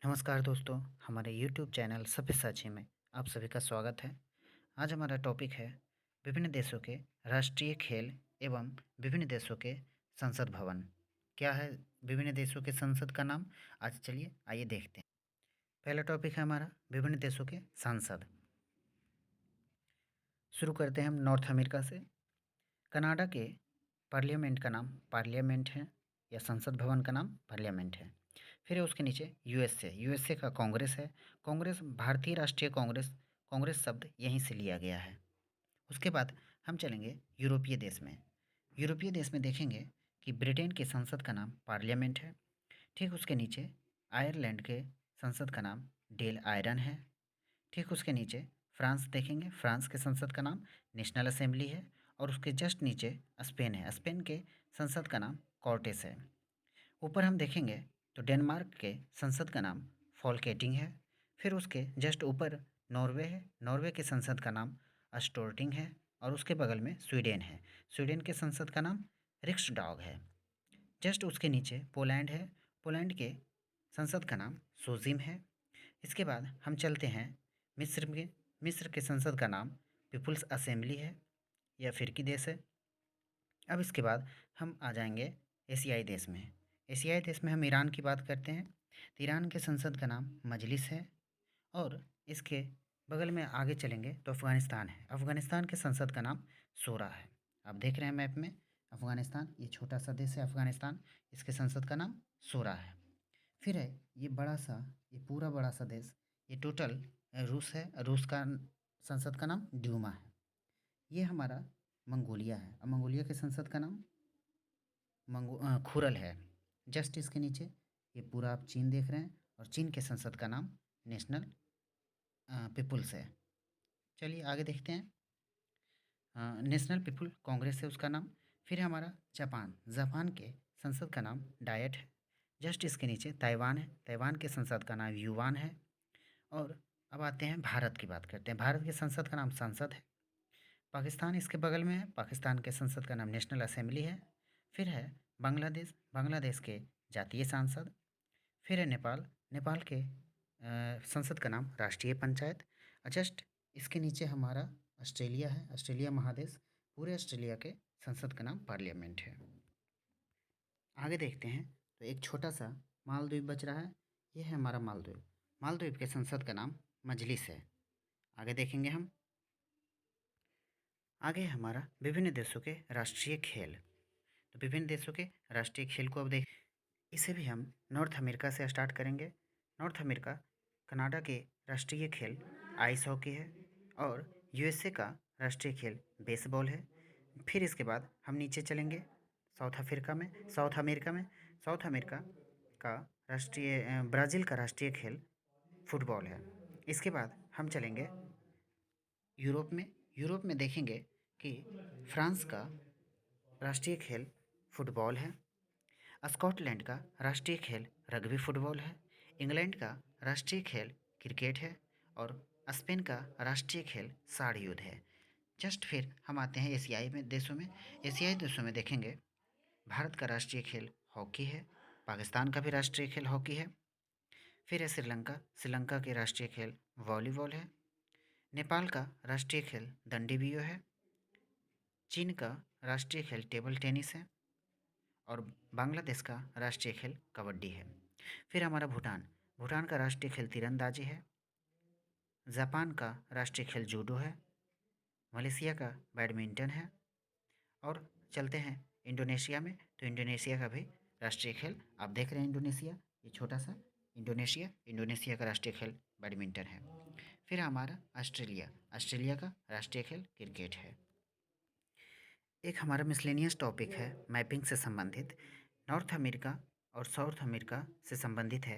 नमस्कार दोस्तों, हमारे YouTube चैनल सब्यसाची में आप सभी का स्वागत है। आज हमारा टॉपिक है विभिन्न देशों के राष्ट्रीय खेल एवं विभिन्न देशों के संसद भवन। क्या है विभिन्न देशों के संसद का नाम? आज चलिए आइए देखते हैं। पहला टॉपिक है हमारा विभिन्न देशों के संसद। शुरू करते हैं हम नॉर्थ अमेरिका से। कनाडा के पार्लियामेंट का नाम पार्लियामेंट है या संसद भवन का नाम पार्लियामेंट है। फिर है उसके नीचे यूएसए का कांग्रेस है। कांग्रेस भारतीय राष्ट्रीय कांग्रेस, कांग्रेस शब्द यहीं से लिया गया है। उसके बाद हम चलेंगे यूरोपीय देश में। यूरोपीय देश में देखेंगे कि ब्रिटेन के संसद का नाम पार्लियामेंट है। ठीक उसके नीचे आयरलैंड के संसद का नाम डेल आयरन है। ठीक उसके नीचे फ्रांस देखेंगे, फ्रांस के संसद का नाम नेशनल असेंबली है। और उसके जस्ट नीचे स्पेन है, स्पेन के संसद का नाम कॉर्टेस है। ऊपर हम देखेंगे तो डेनमार्क के संसद का नाम फॉल्केटिंग है। फिर उसके जस्ट ऊपर नॉर्वे है, नॉर्वे के संसद का नाम अस्टोर्टिंग है। और उसके बगल में स्वीडन है, स्वीडन के संसद का नाम रिक्सडॉग है। जस्ट उसके नीचे पोलैंड है, पोलैंड के संसद का नाम सोजिम है। इसके बाद हम चलते हैं मिस्र के संसद का नाम पीपुल्स असेंबली है या फिरकी देश है। अब इसके बाद हम आ जाएंगे एशियाई देश में। एशियाई देश में हम ईरान की बात करते हैं तो ईरान के संसद का नाम मजलिस है। और इसके बगल में आगे चलेंगे तो अफ़गानिस्तान है, अफ़गानिस्तान के संसद का नाम शूरा है। आप देख रहे हैं मैप में अफ़गानिस्तान, ये छोटा सा देश है अफ़गानिस्तान, इसके संसद का नाम शूरा है। फिर है ये बड़ा सा, ये पूरा बड़ा सा देश, ये टोटल रूस है, रूस का संसद का नाम ड्यूमा है। ये हमारा मंगोलिया है, अब मंगोलिया के संसद का नाम खुरल है। जस्ट इसके नीचे ये पूरा आप चीन देख रहे हैं और चीन के संसद का नाम नेशनल पीपुल्स है। चलिए आगे देखते हैं। नेशनल पीपुल कांग्रेस है उसका नाम। फिर हमारा जापान, जापान के संसद का नाम डायट है। जस्ट इसके नीचे ताइवान है, ताइवान के संसद का नाम युवान है। और अब आते हैं भारत की बात करते हैं, भारत के संसद का नाम संसद है। पाकिस्तान इसके बगल में है, पाकिस्तान के संसद का नाम नेशनल असेंबली है। फिर है बांग्लादेश, बांग्लादेश के जातीय सांसद। फिर है नेपाल, नेपाल के संसद का नाम राष्ट्रीय पंचायत। जस्ट इसके नीचे हमारा ऑस्ट्रेलिया है, ऑस्ट्रेलिया महादेश, पूरे ऑस्ट्रेलिया के संसद का नाम पार्लियामेंट है। आगे देखते हैं तो एक छोटा सा मालदीव बच रहा है, ये है हमारा मालदीव। मालदीव के संसद का नाम मजलिस है। आगे देखेंगे हम। आगे हमारा विभिन्न देशों के राष्ट्रीय खेल। तो विभिन्न देशों के राष्ट्रीय खेल को अब देख, इसे भी हम नॉर्थ अमेरिका से स्टार्ट करेंगे। नॉर्थ अमेरिका, कनाडा के राष्ट्रीय खेल आइस हॉकी है। और यूएसए का राष्ट्रीय खेल बेसबॉल है। फिर इसके बाद हम नीचे चलेंगे साउथ अमेरिका का राष्ट्रीय ब्राज़ील का राष्ट्रीय खेल फुटबॉल है। इसके बाद हम चलेंगे यूरोप में देखेंगे कि फ्रांस का राष्ट्रीय खेल फुटबॉल है। स्कॉटलैंड का राष्ट्रीय खेल रग्बी फुटबॉल है। इंग्लैंड का राष्ट्रीय खेल क्रिकेट है। और स्पेन का राष्ट्रीय खेल साड़ युद्ध है। जस्ट फिर हम आते हैं एशियाई देशों में देखेंगे भारत का राष्ट्रीय खेल हॉकी है। पाकिस्तान का भी राष्ट्रीय खेल हॉकी है। फिर है श्रीलंका, श्रीलंका के राष्ट्रीय खेल वॉलीबॉल है। नेपाल का राष्ट्रीय खेल दंडी बियो है। चीन का राष्ट्रीय खेल टेबल टेनिस है। और बांग्लादेश का राष्ट्रीय खेल कबड्डी है। फिर हमारा भूटान, भूटान का राष्ट्रीय खेल तीरंदाजी है। जापान का राष्ट्रीय खेल जूडो है। मलेशिया का बैडमिंटन है। और चलते हैं इंडोनेशिया में, तो इंडोनेशिया का भी राष्ट्रीय खेल आप देख रहे हैं इंडोनेशिया, ये छोटा सा इंडोनेशिया, इंडोनेशिया का राष्ट्रीय खेल बैडमिंटन है। फिर हमारा ऑस्ट्रेलिया, ऑस्ट्रेलिया का राष्ट्रीय खेल क्रिकेट है। एक हमारा मिसलेनियस टॉपिक है मैपिंग से संबंधित, नॉर्थ अमेरिका और साउथ अमेरिका से संबंधित है।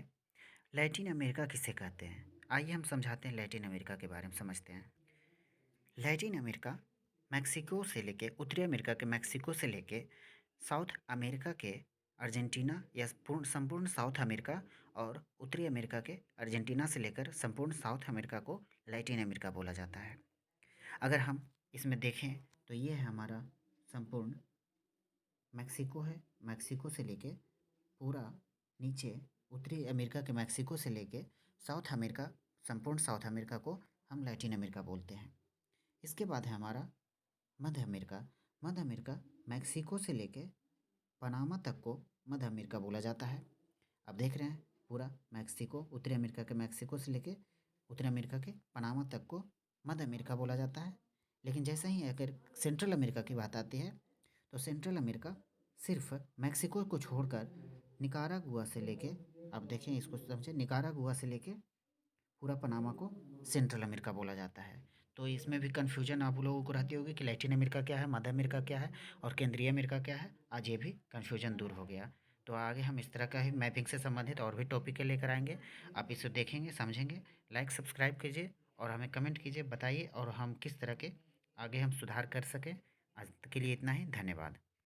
लैटिन अमेरिका किसे कहते हैं? आइए हम समझाते हैं, लैटिन अमेरिका के बारे में समझते हैं। लैटिन अमेरिका मैक्सिको से लेके, उत्तरी अमेरिका के मैक्सिको से लेके साउथ अमेरिका के अर्जेंटीना या संपूर्ण साउथ अमेरिका, और उत्तरी अमेरिका के अर्जेंटीना से लेकर संपूर्ण साउथ अमेरिका को लैटिन अमेरिका बोला जाता है। अगर हम इसमें देखें तो ये है हमारा संपूर्ण मैक्सिको है, मैक्सिको से लेके पूरा नीचे उत्तरी अमेरिका के मैक्सिको से लेके साउथ अमेरिका, संपूर्ण साउथ अमेरिका को हम लैटिन अमेरिका बोलते हैं। इसके बाद है हमारा मध्य अमेरिका। मध्य अमेरिका मैक्सिको से लेके पनामा तक को मध्य अमेरिका बोला जाता है। अब देख रहे हैं पूरा मैक्सिको, उत्तरी अमेरिका के मैक्सिको से लेके उत्तरी अमेरिका के पनामा तक को मध्य अमेरिका बोला जाता है। लेकिन जैसे ही अगर सेंट्रल अमेरिका की बात आती है तो सेंट्रल अमेरिका सिर्फ मैक्सिको को छोड़कर निकारागुआ से लेके, अब देखें इसको समझे, निकारागुआ से लेके पूरा पनामा को सेंट्रल अमेरिका बोला जाता है। तो इसमें भी कन्फ्यूजन आप लोगों को रहती होगी कि लैटिन अमेरिका क्या है, मध्य अमेरिका क्या है और केंद्रीय अमेरिका क्या है। आज ये भी कन्फ्यूजन दूर हो गया। तो आगे हम इस तरह का ही मैपिंग से संबंधित और भी टॉपिक लेकर आएंगे। आप इसे देखेंगे, समझेंगे। लाइक सब्सक्राइब कीजिए और हमें कमेंट कीजिए, बताइए और हम किस तरह के आगे हम सुधार कर सकें। आज के लिए इतना ही, धन्यवाद।